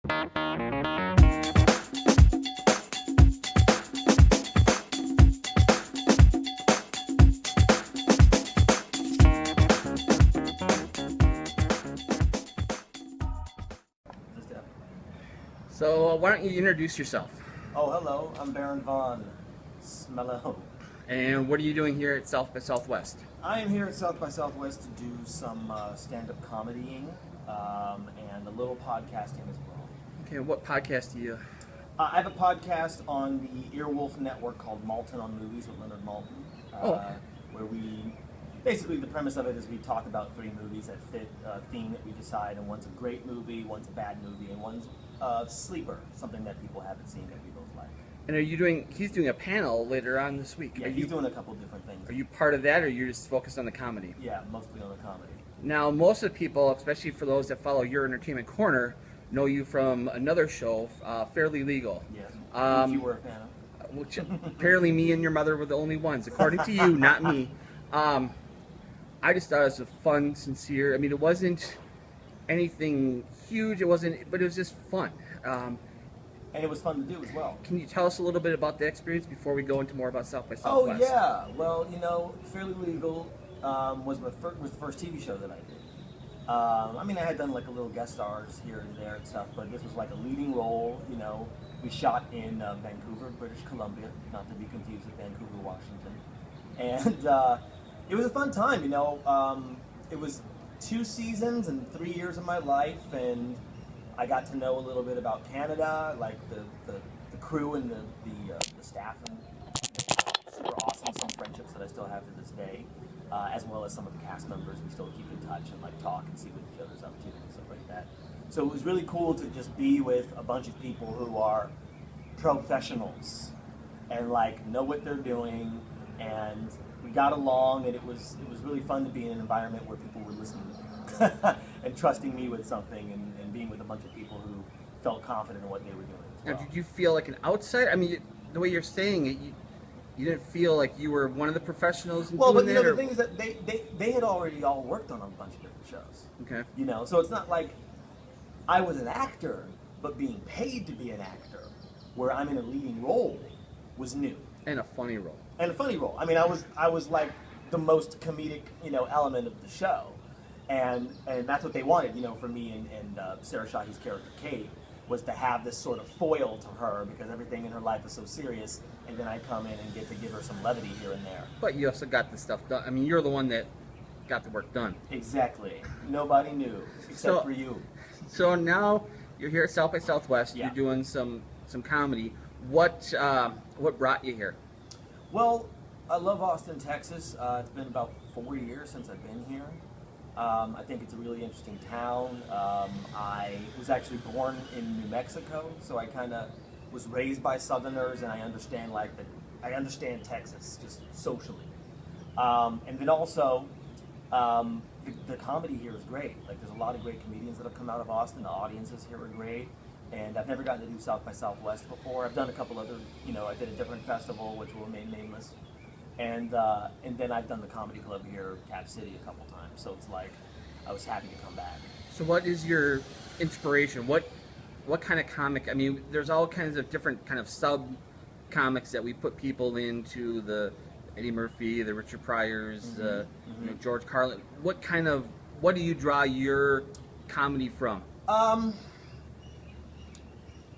So why don't you introduce yourself? Oh, hello, I'm Baron Vaughn. Smello. And what are you doing here at South by Southwest? I am here at South by Southwest to do some stand-up comedying and a little podcasting as well. Okay, what podcast do you... I have a podcast on the Earwolf Network called Malton on Movies with Leonard Malton, where we... Basically, the premise of it is we talk about 3 movies that fit a theme that we decide, and one's a great movie, one's a bad movie, and one's a sleeper, something that people haven't seen that we both like. And are you doing... He's doing a panel later on this week. Yeah, he's doing a couple different things. Are you part of that, or you're just focused on the comedy? Yeah, mostly on the comedy. Now, most of the people, especially for those that follow Your Entertainment Corner, know you from another show, Fairly Legal. Yes, which you were a fan of. Which apparently me and your mother were the only ones, according to you, not me. I just thought it was a fun, sincere. I mean, it wasn't anything huge. It wasn't, but it was just fun. And it was fun to do as well. Can you tell us a little bit about the experience before we go into more about South by Oh Southwest? yeah, well, you know, Fairly Legal was the first TV show that I did. I mean, I had done like a little guest stars here and there and stuff, but this was like a leading role. You know, we shot in Vancouver, British Columbia, not to be confused with Vancouver, Washington, and it was a fun time. You know, it was 2 seasons and 3 years of my life, and I got to know a little bit about Canada, like the crew and the staff, and super awesome. Some friendships that I still have to this day, as well as some of the cast members. We still keep in touch and like talk and see what each other's up to and stuff like that. So it was really cool to just be with a bunch of people who are professionals and like know what they're doing, and we got along, and it was really fun to be in an environment where people were listening and trusting me with something, and being with a bunch of people who felt confident in what they were doing as well. Now, did you feel like an outsider? I mean, the way you're saying it, you didn't feel like you were one of the professionals in well, doing but you know, that? the thing is that they had already all worked on a bunch of different shows. Okay. You know, so it's not like I was an actor, but being paid to be an actor, where I'm in a leading role, was new. And a funny role. And a funny role. I mean, I was like the most comedic, you know, element of the show, and that's what they wanted, you know, for me and Sarah Shahi's character Kate, was to have this sort of foil to her, because everything in her life is so serious, and then I come in and get to give her some levity here and there. But you also got the stuff done. I mean, you're the one that got the work done. Exactly. Nobody knew except for you. So now you're here at South by Southwest. Yeah. You're doing some comedy. What brought you here? Well, I love Austin, Texas. It's been about 4 years since I've been here. I think it's a really interesting town. I was actually born in New Mexico, so I kind of was raised by Southerners, and I understand I understand Texas just socially. And then also, the comedy here is great. Like, there's a lot of great comedians that have come out of Austin. The audiences here are great. And I've never gotten to do South by Southwest before. I've done a couple other, you know, I did a different festival, which will remain nameless. And then I've done the comedy club here, Cap City, a couple times. So it's like, I was happy to come back. So what is your inspiration? What kind of comic? I mean, there's all kinds of different kind of sub comics that we put people into, the Eddie Murphy, the Richard Pryors, you know, George Carlin. What do you draw your comedy from?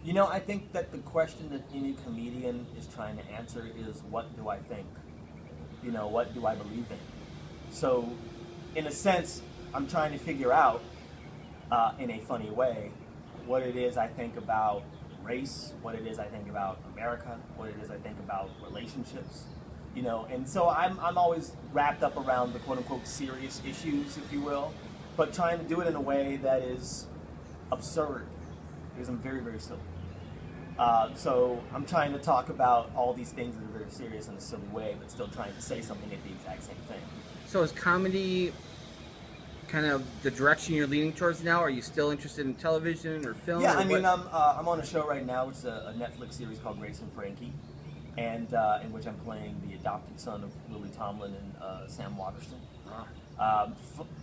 You know, I think that the question that any comedian is trying to answer is, what do I think? You know, what do I believe in? So, in a sense, I'm trying to figure out, in a funny way, what it is I think about race, what it is I think about America, what it is I think about relationships, you know. And so I'm always wrapped up around the quote-unquote serious issues, if you will, but trying to do it in a way that is absurd, because I'm very, very silly. So I'm trying to talk about all these things that are very serious in a silly way, but still trying to say something at the exact same thing. So is comedy kind of the direction you're leaning towards now? Are you still interested in television or film? Yeah, or I mean, what? I'm on a show right now, which is a Netflix series called Grace and Frankie, and in which I'm playing the adopted son of Lily Tomlin and Sam Waterston. A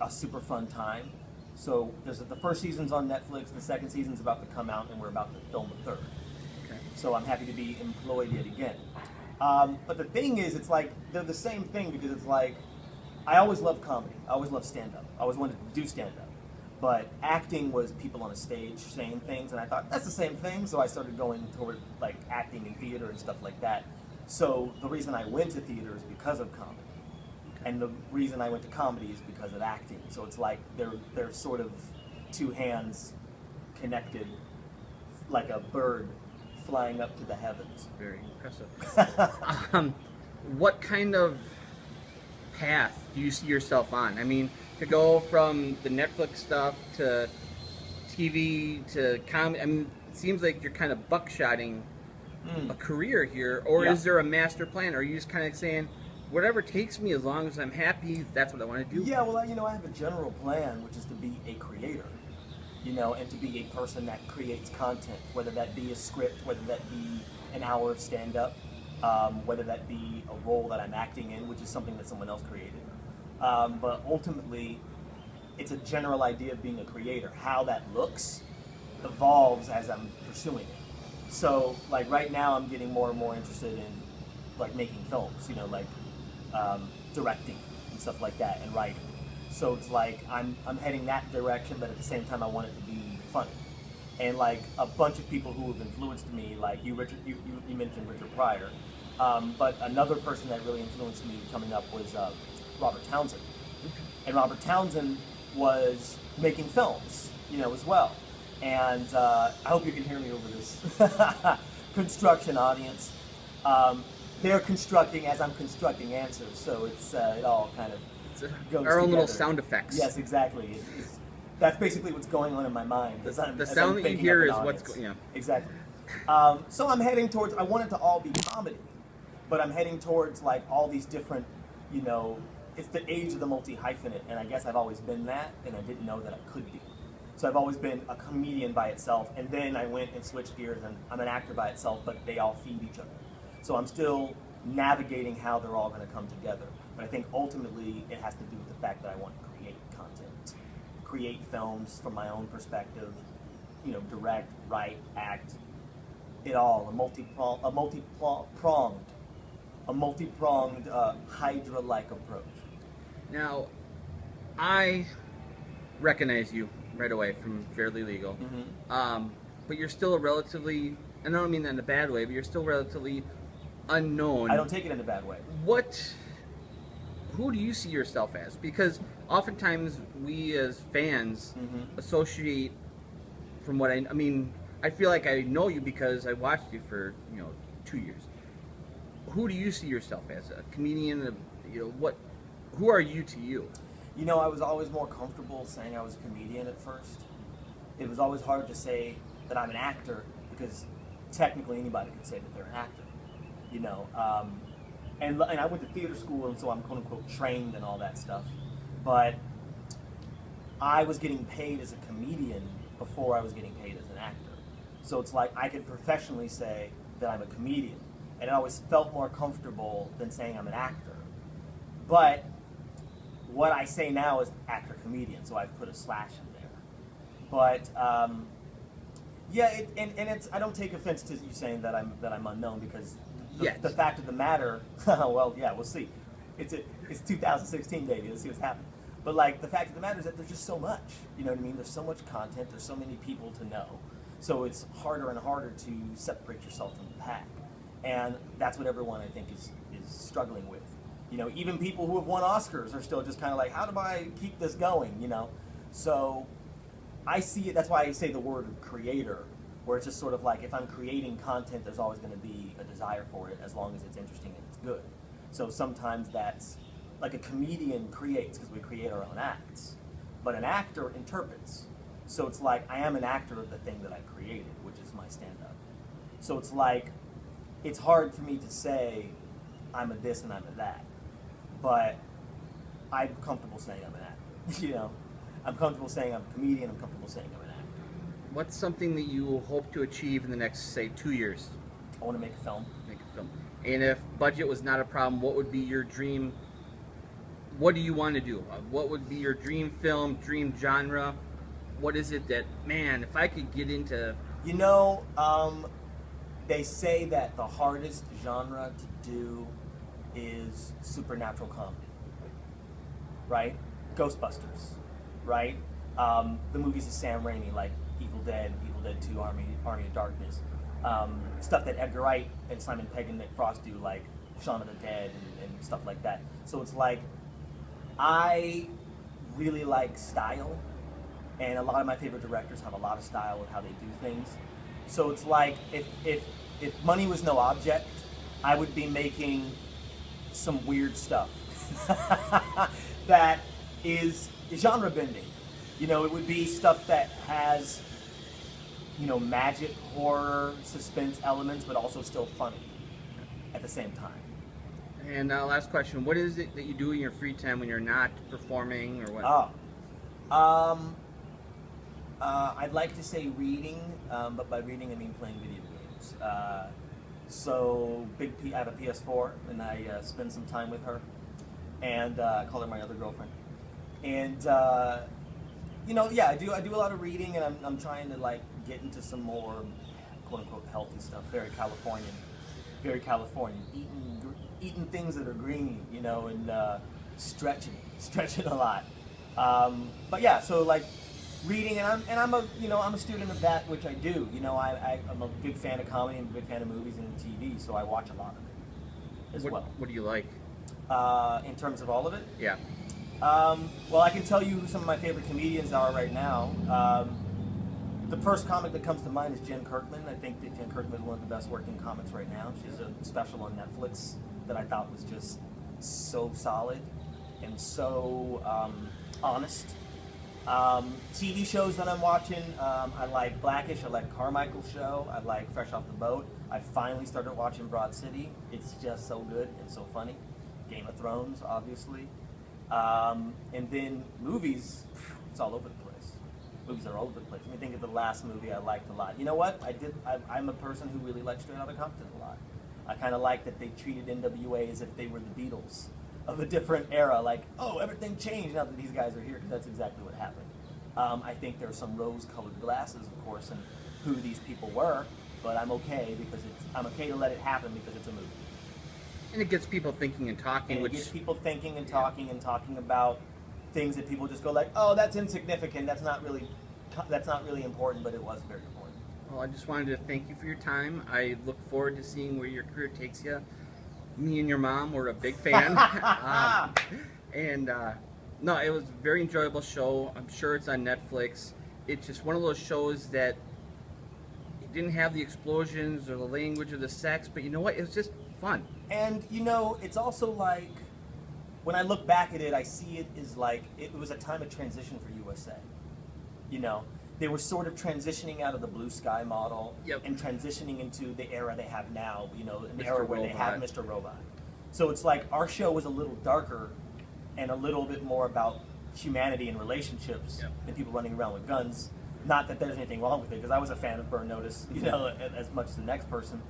super fun time. So the first season's on Netflix, the second season's about to come out, and we're about to film the third. Okay. So I'm happy to be employed yet again. But the thing is, it's like they're the same thing, because it's like I always loved comedy. I always loved stand-up. I always wanted to do stand-up. But acting was people on a stage saying things, and I thought that's the same thing. So I started going toward like acting in theater and stuff like that. So the reason I went to theater is because of comedy. And the reason I went to comedy is because of acting. So it's like they're sort of two hands connected, like a bird flying up to the heavens. Very impressive. What kind of path do you see yourself on? I mean, to go from the Netflix stuff to TV to comedy, I mean, it seems like you're kind of buckshotting a career here, or is there a master plan? Or are you just kind of saying, whatever takes me, as long as I'm happy, that's what I want to do? Yeah, well, I have a general plan, which is to be a creator, and to be a person that creates content, whether that be a script, whether that be an hour of stand-up, whether that be a role that I'm acting in, which is something that someone else created. But ultimately, it's a general idea of being a creator. How that looks evolves as I'm pursuing it. So, like right now, I'm getting more and more interested in like making films, directing and stuff like that, and writing. So it's like I'm heading that direction, but at the same time I want it to be funny. And like a bunch of people who have influenced me, like you mentioned Richard Pryor, but another person that really influenced me coming up was Robert Townsend. And Robert Townsend was making films, as well. And I hope you can hear me over this construction audience. They're constructing as I'm constructing answers, so it all kind of goes our own together. little sound effects. Yes, exactly. That's basically what's going on in my mind. The sound that you hear is what's going on. Exactly. So I'm heading towards, I want it to all be comedy, but I'm heading towards like all these different, it's the age of the multi-hyphenate, and I guess I've always been that, and I didn't know that I could be. So I've always been a comedian by itself, and then I went and switched gears, and I'm an actor by itself, but they all feed each other. So I'm still navigating how they're all going to come together. But I think ultimately it has to do with the fact that I want to create content, create films from my own perspective, direct, write, act, it all, a multi-pronged Hydra-like approach. Now, I recognize you right away from Fairly Legal, but you're still a relatively, and I don't mean that in a bad way, but you're still relatively unknown. I don't take it in a bad way. Who do you see yourself as? Because oftentimes we as fans associate from what I mean, I feel like I know you because I watched you for, 2 years. Who do you see yourself as? A comedian? Who are you to you? I was always more comfortable saying I was a comedian at first. It was always hard to say that I'm an actor because technically anybody could say that they're an actor. And I went to theater school, and so I'm quote unquote trained and all that stuff. But I was getting paid as a comedian before I was getting paid as an actor. So it's like I could professionally say that I'm a comedian, and it always felt more comfortable than saying I'm an actor. But what I say now is actor-comedian, so I've put a slash in there. But it's I don't take offense to you saying that I'm unknown, because the fact of the matter, well, yeah, we'll see. It's 2016, baby. Let's see what's happening. But like the fact of the matter is that there's just so much. You know what I mean? There's so much content. There's so many people to know. So it's harder and harder to separate yourself from the pack, and that's what everyone I think is struggling with. Even people who have won Oscars are still just kind of like, how do I keep this going? So I see it. That's why I say the word creator, where it's just sort of like if I'm creating content, there's always going to be a desire for it as long as it's interesting and it's good. So sometimes that's like a comedian creates because we create our own acts, but an actor interprets. So it's like I am an actor of the thing that I created, which is my stand-up. So it's like it's hard for me to say I'm a this and I'm a that, but I'm comfortable saying I'm an actor. I'm comfortable saying I'm a comedian. I'm comfortable saying I'm an actor. What's something that you hope to achieve in the next, say, 2 years? I want to make a film. And if budget was not a problem, what would be your dream? What do you want to do? What would be your dream film, dream genre? what is it that, man, if I could get into... You know, they say that the hardest genre to do is supernatural comedy, right? Ghostbusters, right? The movies of Sam Raimi, like Evil Dead 2, Army of Darkness. Stuff that Edgar Wright and Simon Pegg and Nick Frost do, like Shaun of the Dead and stuff like that. So it's like, I really like style, and a lot of my favorite directors have a lot of style with how they do things. So it's like, if money was no object, I would be making some weird stuff that is genre bending. You know, it would be stuff that has, you know, magic, horror, suspense elements, but also still funny at the same time. And last question, what is it that you do in your free time when you're not performing or what? I'd like to say reading, but by reading I mean playing video games. So I have a PS4, and I spend some time with her, and I call her my other girlfriend. And you know, yeah, I do a lot of reading, and I'm trying to like get into some more quote unquote healthy stuff. Very Californian, eating things that are green, you know, and stretching a lot. But yeah, so like reading, and I'm a student of that, which I do. You know, I'm a big fan of comedy and a big fan of movies and TV, so I watch a lot of it as well. What do you like? In terms of all of it? Yeah. Well, I can tell you who some of my favorite comedians are right now. The first comic that comes to mind is Jen Kirkman. I think that Jen Kirkman is one of the best working comics right now. She's a special on Netflix that I thought was just so solid and so honest. TV shows that I'm watching, I like Blackish, I like Carmichael's show, I like Fresh Off the Boat. I finally started watching Broad City. It's just so good and so funny. Game of Thrones, obviously. And then movies, it's all over the place. Movies are all over the place. Let me think of the last movie I liked a lot. You know what? I'm a person who really likes Straight Outta Compton a lot. I kind of like that they treated NWA as if they were the Beatles of a different era. Like, oh, everything changed now that these guys are here, because that's exactly what happened. I think there are some rose-colored glasses, of course, and who these people were, but I'm okay because I'm okay to let it happen because it's a movie. And it gets people thinking and talking. And it gets people thinking and talking and talking about things that people just go like, oh, that's insignificant. That's not really important, but it was very important. Well, I just wanted to thank you for your time. I look forward to seeing where your career takes you. Me and your mom were a big fan. No, it was a very enjoyable show. I'm sure it's on Netflix. It's just one of those shows that it didn't have the explosions or the language or the sex, but you know what? It was just fun. And, you know, it's also like, when I look back at it, I see it as like, it was a time of transition for USA. You know, they were sort of transitioning out of the blue sky model and transitioning into the era they have now, you know, an era where they have Mr. Robot. So it's like our show was a little darker and a little bit more about humanity and relationships than people running around with guns. Not that there's anything wrong with it, because I was a fan of Burn Notice, you know, as much as the next person.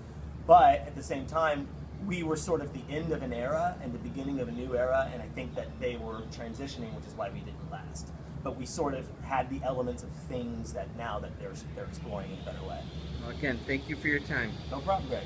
But at the same time, we were sort of the end of an era and the beginning of a new era, and I think that they were transitioning, which is why we didn't last. But we sort of had the elements of things that now that they're exploring in a better way. Well, again, thank you for your time. No problem, Greg.